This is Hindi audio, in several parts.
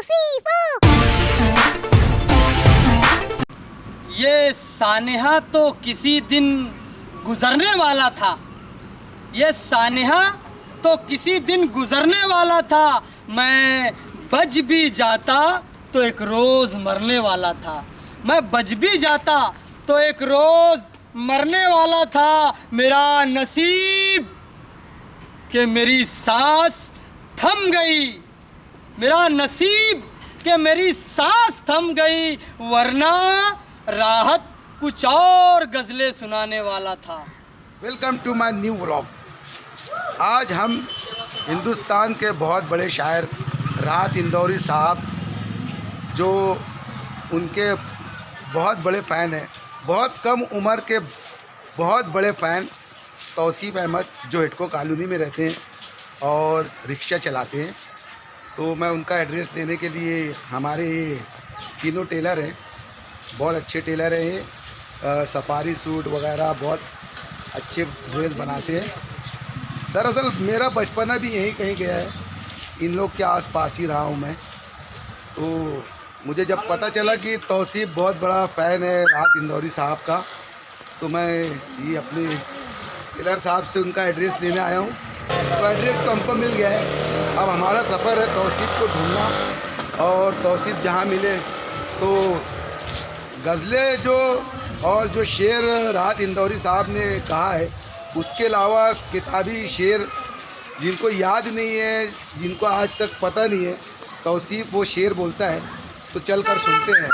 तौसीफ। ये सानेहा तो किसी दिन गुजरने वाला था, ये सानेहा तो किसी दिन गुजरने वाला था। मैं बज भी जाता तो एक रोज़ मरने वाला था, मैं बज भी जाता तो एक रोज़ मरने वाला था। मेरा नसीब कि मेरी सांस थम गई, मेरा नसीब कि मेरी सांस थम गई, वरना राहत कुछ और गज़लें सुनाने वाला था। Welcome to my new vlog. आज हम हिंदुस्तान के बहुत बड़े शायर राहत इंदौरी साहब, जो उनके बहुत बड़े फ़ैन हैं, बहुत कम उम्र के बहुत बड़े फ़ैन तौसीफ अहमद, जो हिडको कॉलोनी में रहते हैं और रिक्शा चलाते हैं। तो मैं उनका एड्रेस लेने के लिए, हमारे ये तीनों टेलर हैं, बहुत अच्छे टेलर हैं ये, सफारी सूट वगैरह बहुत अच्छे ड्रेस बनाते हैं। दरअसल मेरा बचपना भी यहीं कहीं गया है, इन लोग के आसपास ही रहा हूँ मैं। तो मुझे जब पता चला कि तौसीफ बहुत बड़ा फ़ैन है राहत इंदौरी साहब का, तो मैं ये अपने टेलर साहब से उनका एड्रेस लेने आया हूँ। तो एड्रेस तो हमको मिल गया है। अब हमारा सफ़र है तौसीफ को ढूंढना, और तौसीफ जहाँ मिले तो गज़लें जो और जो शेर राहत इंदौरी साहब ने कहा है, उसके अलावा किताबी शेर जिनको याद नहीं है, जिनको आज तक पता नहीं है, तौसीफ वो शेर बोलता है। तो चल कर सुनते हैं।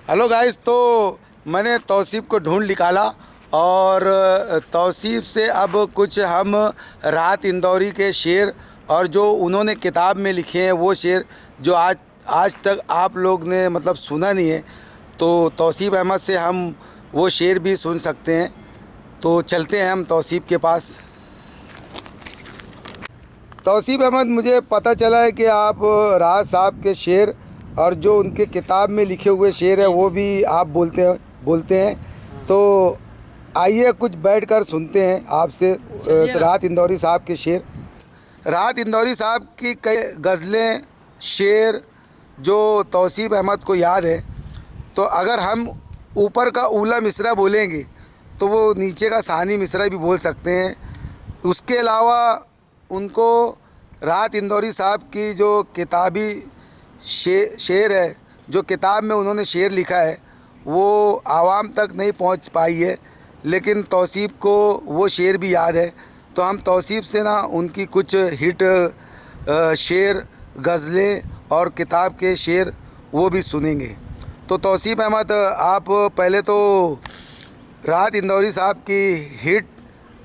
हेलो गाइस, तो मैंने तौसीफ को ढूंढ निकाला और तौसीफ से अब कुछ हम राहत इंदौरी के शेर और जो उन्होंने किताब में लिखे हैं वो शेर जो आज तक आप लोग ने मतलब सुना नहीं है, तो तौसीफ अहमद से हम वो शेर भी सुन सकते हैं। तो चलते हैं हम तौसीफ के पास। तौसीफ अहमद, मुझे पता चला है कि आप राहत साहब के शेर और जो उनके किताब में लिखे हुए शेर हैं वो भी आप बोलते हैं। तो आइए कुछ बैठकर सुनते हैं आपसे राहत इंदौरी साहब के शेर। राहत इंदौरी साहब की कई गज़लें, शेर जो तौसीफ अहमद को याद है, तो अगर हम ऊपर का ऊला मिसरा बोलेंगे तो वो नीचे का सानी मिसरा भी बोल सकते हैं। उसके अलावा उनको राहत इंदौरी साहब की जो किताबी शेर है, जो किताब में उन्होंने शेर लिखा है, वो आवाम तक नहीं पहुंच पाई है, लेकिन तौसीफ को वो शेर भी याद है। तो हम तौसीफ से ना उनकी कुछ हिट शेर, गज़लें और किताब के शेर वो भी सुनेंगे। तो तौसीफ अहमद, आप पहले तो राहत इंदौरी साहब की हिट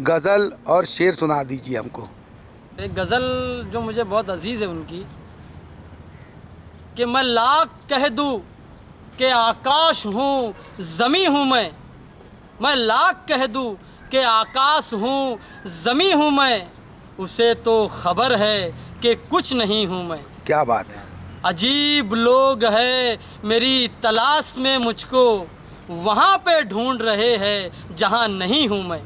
गज़ल और शेर सुना दीजिए हमको। एक गज़ल जो मुझे बहुत अजीज़ है उनकी, कि मैं लाख कह दूँ कि आकाश हूँ ज़मी हूँ मैं लाख कह दूँ कि आकाश हूँ ज़मी हूँ मैं, उसे तो ख़बर है कि कुछ नहीं हूँ मैं। क्या बात है। अजीब लोग हैं मेरी तलाश में मुझको, वहाँ पे ढूंढ रहे हैं जहाँ नहीं हूँ मैं।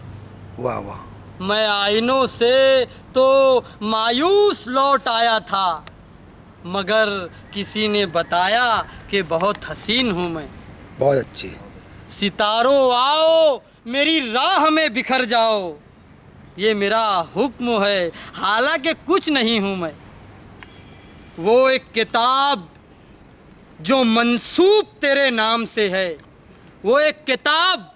वाह वाह। मैं आईनों से तो मायूस लौट आया था, मगर किसी ने बताया कि बहुत हसीन हूँ मैं। बहुत अच्छी। सितारों आओ मेरी राह में बिखर जाओ, ये मेरा हुक्म है हालांकि कुछ नहीं हूँ मैं। वो एक किताब जो मंसूब तेरे नाम से है, वो एक किताब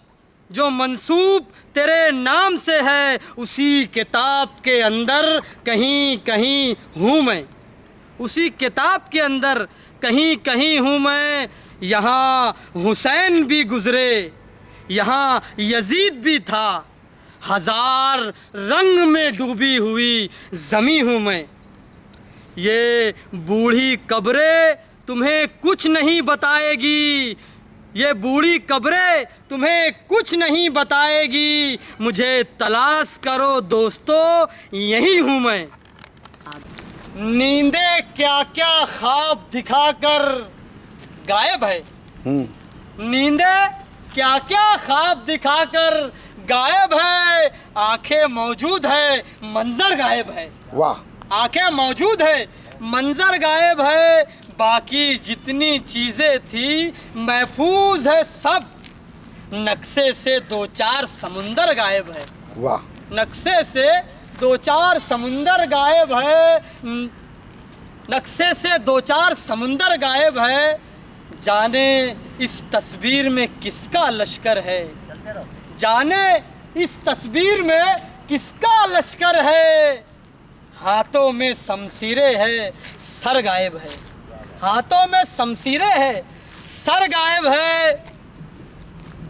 जो मंसूब तेरे नाम से है, उसी किताब के अंदर कहीं कहीं हूँ मैं, उसी किताब के अंदर कहीं कहीं हूँ मैं। यहाँ हुसैन भी गुज़रे, यहाँ यजीद भी था, हज़ार रंग में डूबी हुई ज़मी हूँ मैं। ये बूढ़ी कब्रें तुम्हें कुछ नहीं बताएगी, ये बूढ़ी कब्रें तुम्हें कुछ नहीं बताएगी, मुझे तलाश करो दोस्तों यही हूँ मैं। नींदे क्या क्या ख्वाब दिखाकर गायब है, नींदे क्या क्या ख्वाब दिखाकर गायब है, आंखें मौजूद है मंजर गायब है। वाह। आंखें मौजूद है मंजर गायब है, बाकी जितनी चीजें थी महफूज है सब। नक्शे से दो चार समुंदर गायब है। वाह। नक्शे से दो चार समुंदर गायब है। नक्शे से दो चार समुंदर गायब है। जाने इस तस्वीर में किसका लश्कर है। जाने इस तस्वीर में किसका लश्कर है। हाथों में शमशीरें है, सर गायब है। हाथों में शमशीरें है, सर गायब है।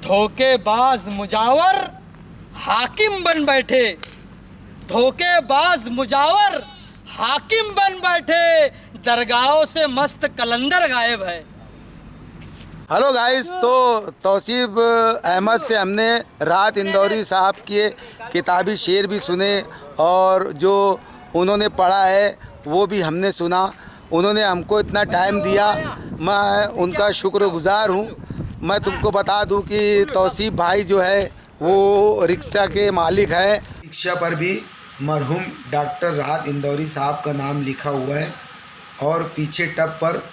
धोखेबाज मुजावर हाकिम बन बैठे। धोखेबाज मुजावर हाकिम बन बैठे। दरगाहों से मस्त कलंदर गायब है। हेलो गाइस, तो तौसीफ अहमद से हमने राहत इंदौरी साहब के किताबी शेर भी सुने और जो उन्होंने पढ़ा है वो भी हमने सुना। उन्होंने हमको इतना टाइम दिया, मैं उनका शुक्रगुजार हूँ। मैं तुमको बता दूँ कि तौसीफ भाई जो है वो रिक्शा के मालिक हैं। रिक्शा पर भी मरहूम डॉक्टर राहत इंदौरी साहब का नाम लिखा हुआ है और पीछे टब पर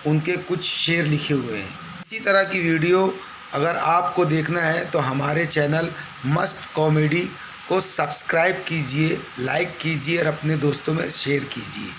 उनके कुछ शेर लिखे हुए हैं। इसी तरह की वीडियो अगर आपको देखना है तो हमारे चैनल मस्त कॉमेडी को सब्सक्राइब कीजिए, लाइक कीजिए और अपने दोस्तों में शेयर कीजिए।